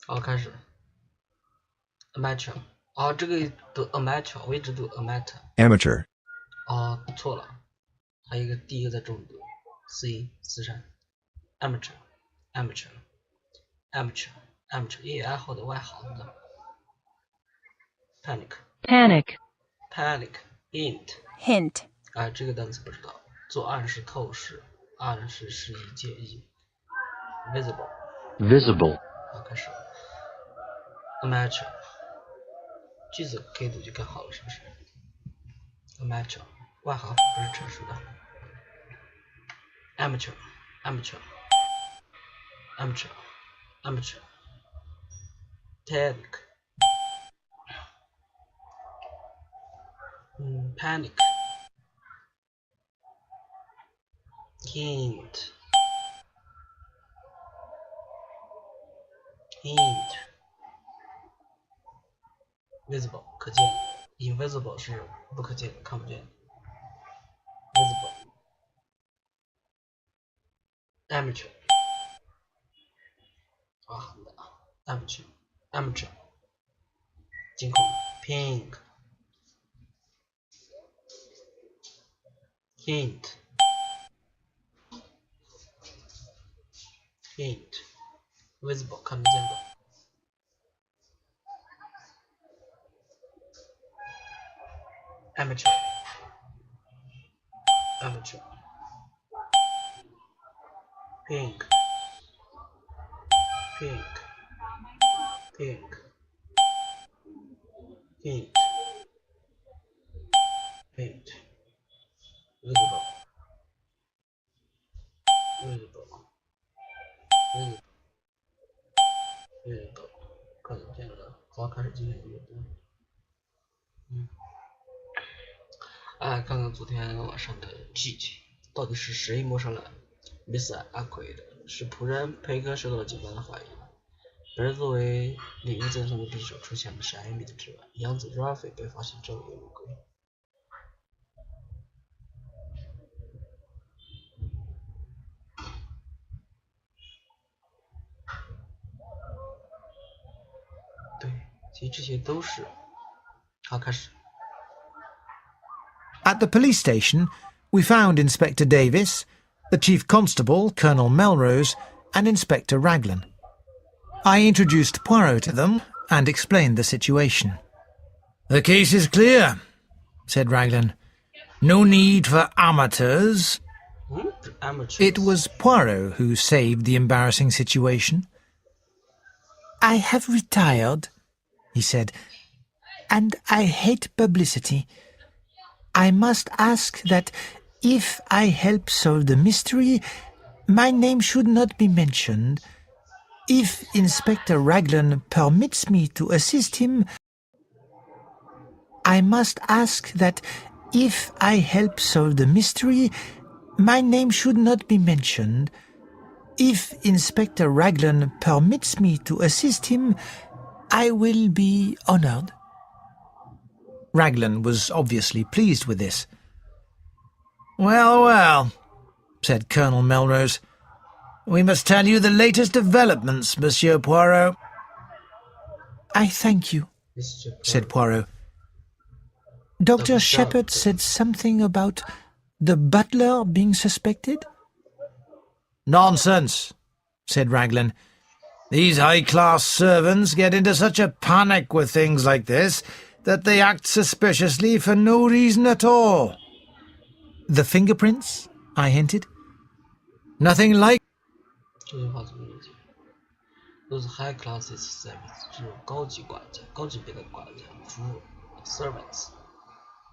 好，开始。amateur， 哦，这个读 amateur， 我一直读 amateur。哦，错了，还有一个第一个在中读 ，c 四声 amateur， 也爱好的外行的 panic hint 啊，这个单词不知道，做暗示透视，暗示示意介意 visible， 好，开始 amateur， 句子可以读就更好了，是不是 amateur 外行，不是成熟的 amateur panic hint visible 可见 invisible 是不可见看不见 visible amateur 啊 amateur 惊恐 pink hint visible 看得见的amateur pink hint visible 看得见的。好，开始今天的阅读。看看昨天晚上的剧情，到底是谁谋杀了 Mr. Ackroyd？ 是仆人培根受到了警方的怀疑。本人作为领域赠送的匕首出现的是艾米的之外，养子 Rafi 被发现周围无归。对，其实这些都是。好，开始。At the police station, we found Inspector Davis, the Chief Constable, Colonel Melrose, and Inspector Raglan. I introduced Poirot to them and explained the situation. "The case is clear," said Raglan. "No need for amateurs." It was Poirot who saved the embarrassing situation. "I have retired," he said, "and I hate publicity. I must ask that, if I help solve the mystery, my name should not be mentioned. If Inspector Raglan permits me to assist him, I must ask that, if I help solve the mystery, my name should not be mentioned. If Inspector Raglan permits me to assist him, I will be honoured." Raglan was obviously pleased with this. "Well, well," said Colonel Melrose. "We must tell you the latest developments, Monsieur Poirot." "I thank you," said Poirot. "Dr. Shepherd said something about the butler being suspected?" "Nonsense," said Raglan. "These high-class servants get into such a panic with things like this that they act suspiciously for no reason at all." "The fingerprints?" I hinted. "Nothing like—" 这句话怎么理解？都是 high classes service， 是高级管家、高级别的管家服务 servants，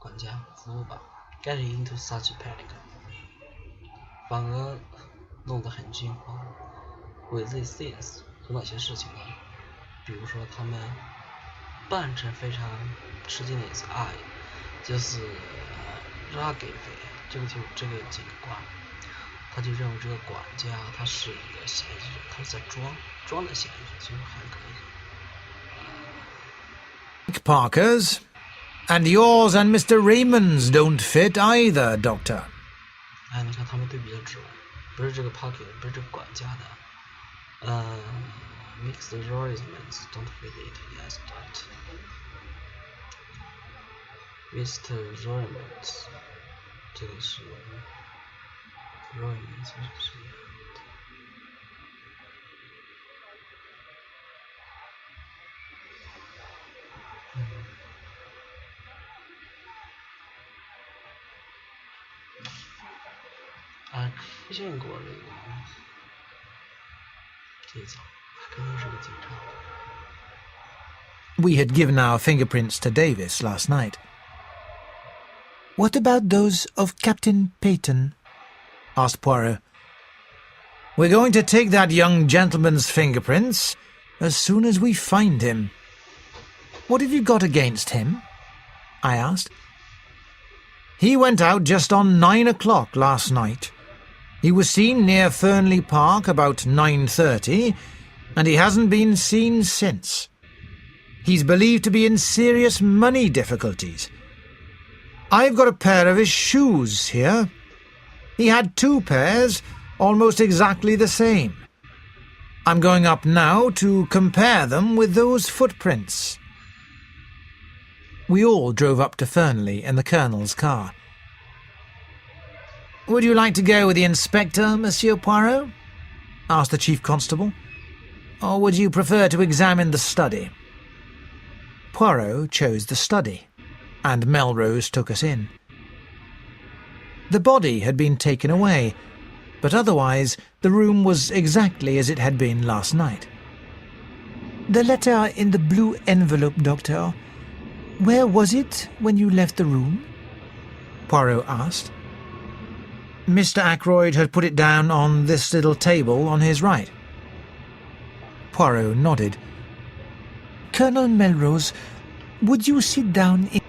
管家服务吧。Get into such panic， 反而弄得很惊慌。With these things， 有哪些事情呢？比如说他们扮成非常吃惊的意思 ，I 就是拉给费，这个警官，他就认为这个管家他是一个嫌疑人，他是在装的嫌疑人，所以还可以。Parker's, and yours and Mr. Raymond's don't fit either, Doctor. 哎，你看他们对比的指纹，不是这个 Parker， 不是这个管家的， Mixed arrangements, don't feed it, yes, don't. Mixed arrangements, 这个是 arrangements 是什么？出现过那个这种，肯定是个警察。We had given our fingerprints to Davis last night. What about those of Captain Peyton? Asked Poirot. We're going to take that young gentleman's fingerprints as soon as we find him. What have you got against him? I asked. He went out just on 9 o'clock last night. He was seen near Fernley Park about 9:30, and he hasn't been seen since. He's believed to be in serious money difficulties. I've got a pair of his shoes here. He had 2 pairs, almost exactly the same. I'm going up now to compare them with those footprints. We all drove up to Fernley in the Colonel's car. Would you like to go with the inspector, Monsieur Poirot? Asked the Chief Constable. Or would you prefer to examine the study? Poirot chose the study, and Melrose took us in. The body had been taken away, but otherwise the room was exactly as it had been last night. The letter in the blue envelope, Doctor. Where was it when you left the room? Poirot asked. Mr. Ackroyd had put it down on this little table on his right. Poirot nodded. Colonel Melrose, would you sit down in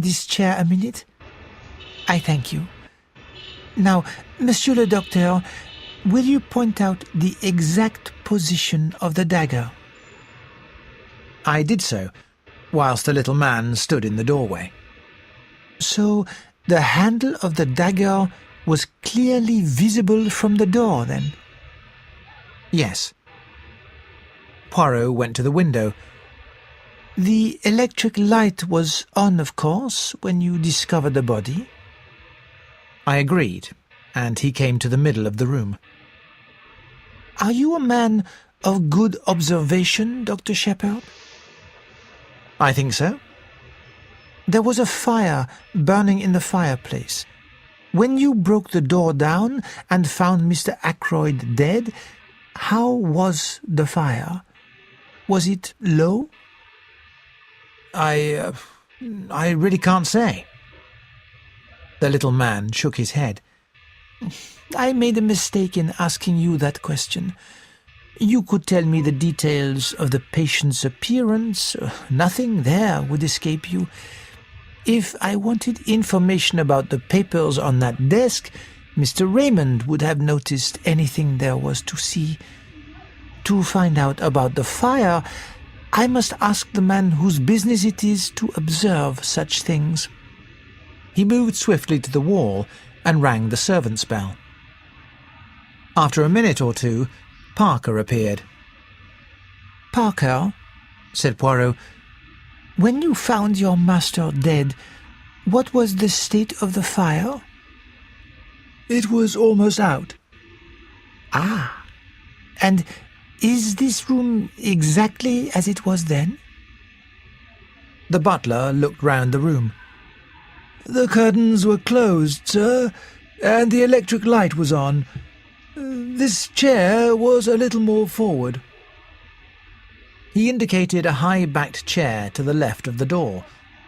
this chair a minute? I thank you. Now, Monsieur le Docteur, will you point out the exact position of the dagger? I did so, whilst the little man stood in the doorway. So, the handle of the dagger was clearly visible from the door, then? Yes. Poirot went to the window. The electric light was on, of course, when you discovered the body? I agreed, and he came to the middle of the room. Are you a man of good observation, Dr. Shepherd? I think so. There was a fire burning in the fireplace. When you broke the door down and found Mr. Ackroyd dead, how was the fire? Was it low? I really can't say. The little man shook his head. I made a mistake in asking you that question. You could tell me the details of the patient's appearance. Nothing there would escape you. If I wanted information about the papers on that desk, Mr. Raymond would have noticed anything there was to see. To find out about the fire, I must ask the man whose business it is to observe such things. He moved swiftly to the wall and rang the servant's bell. After a minute or two, Parker appeared. Parker, said Poirot, when you found your master dead, what was the state of the fire? It was almost out. Ah, and is this room exactly as it was then? The butler looked round the room. The curtains were closed, sir, and the electric light was on. This chair was a little more forward. He indicated a high-backed chair to the left of the door,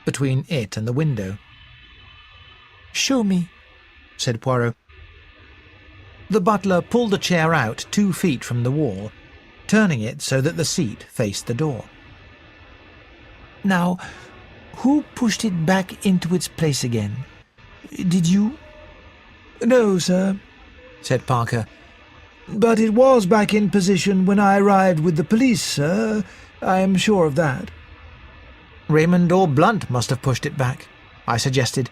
between it and the window. Show me, said Poirot. The butler pulled the chair out 2 feet from the wall, turning it so that the seat faced the door. Now, who pushed it back into its place again? Did you? No, sir, said Parker. But it was back in position when I arrived with the police, sir. I am sure of that. Raymond or Blunt must have pushed it back, I suggested.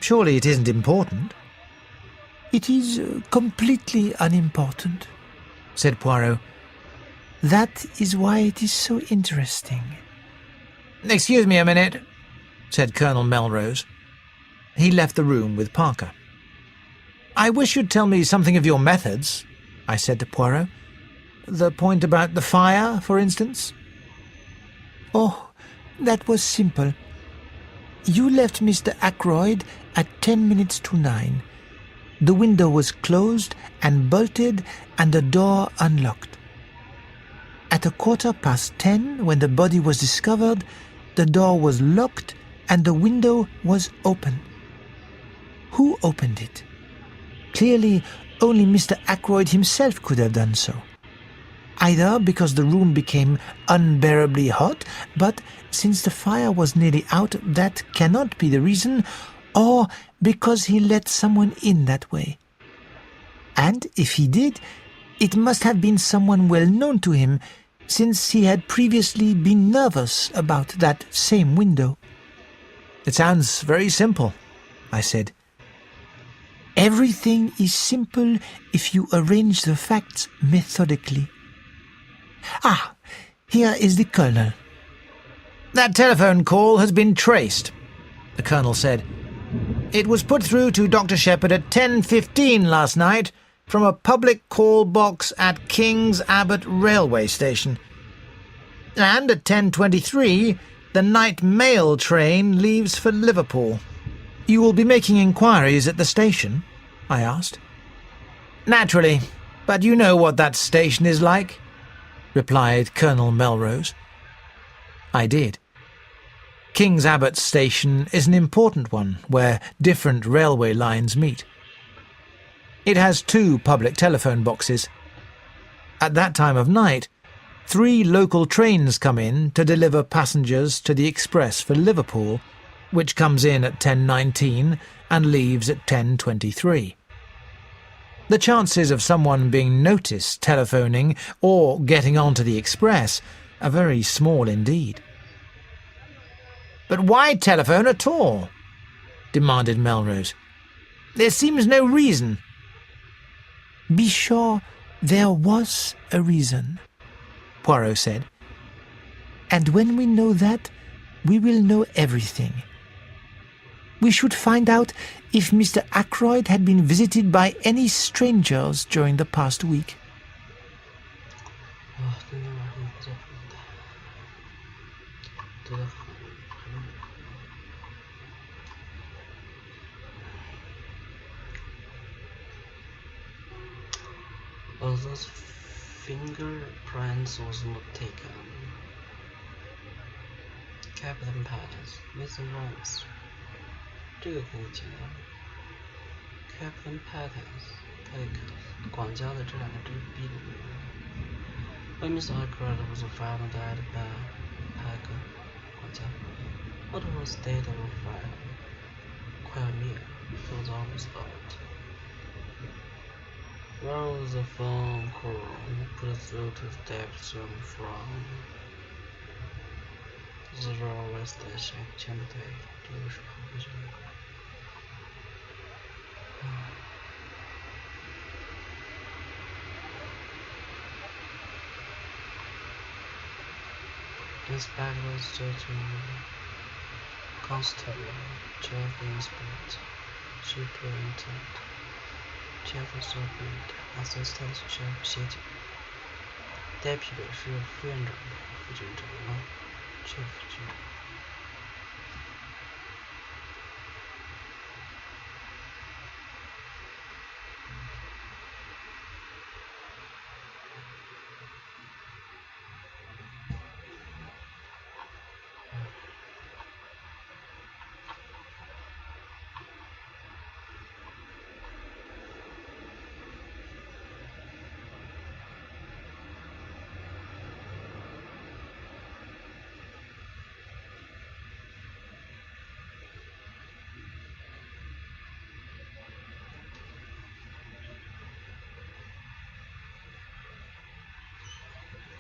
Surely it isn't important. It is completely unimportant, said Poirot. That is why it is so interesting. Excuse me a minute, said Colonel Melrose. He left the room with Parker. I wish you'd tell me something of your methods, I said to Poirot. The point about the fire, for instance? Oh, that was simple. You left Mr. Ackroyd at 10 minutes to 9. The window was closed and bolted and the door unlocked. At 10:15, when the body was discovered, the door was locked and the window was open. Who opened it? Clearly, only Mr. Ackroyd himself could have done so. Either because the room became unbearably hot, but since the fire was nearly out, that cannot be the reason, or because he let someone in that way. And if he did, it must have been someone well known to him, since he had previously been nervous about that same window. It sounds very simple, I said. Everything is simple if you arrange the facts methodically. Ah, here is the Colonel. That telephone call has been traced, the Colonel said. It was put through to Dr. Shepherd at 10:15 last night from a public call box at King's Abbot Railway Station. And at 10:23, the night mail train leaves for Liverpool. You will be making inquiries at the station? I asked. Naturally, but you know what that station is like, replied Colonel Melrose. I did. King's Abbot Station is an important one where different railway lines meet. It has 2 public telephone boxes. At that time of night, 3 local trains come in to deliver passengers to the express for Liverpool, which comes in at 10:19 and leaves at 10:23. The chances of someone being noticed telephoning or getting onto the express are very small indeed. But why telephone at all? Demanded Melrose. There seems no reason. Be sure there was a reason, Poirot said. And when we know that, we will know everything. We should find out if Mr. Ackroyd had been visited by any strangers during the past week. Those fingerprints was not taken. Captain Patterns, Mr. Rhodes. 这个可以简单。Captain Patterns， 管家的这2个字必读。When Mr. Ackroyd was found dead by Packer， 管家。What was the state of the fire？ 快要灭了 ，was almost out. Where was the phone call put through to the depth room from the railway station? 前不对，这个是后备选项。Inspector Surgeon, Constable, Chief Inspector, Superintendent, Chief Sergeant, Assistant Chief 协警。代替的是副院长的副警长吗 ？Chief 局长。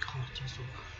好，结束吧。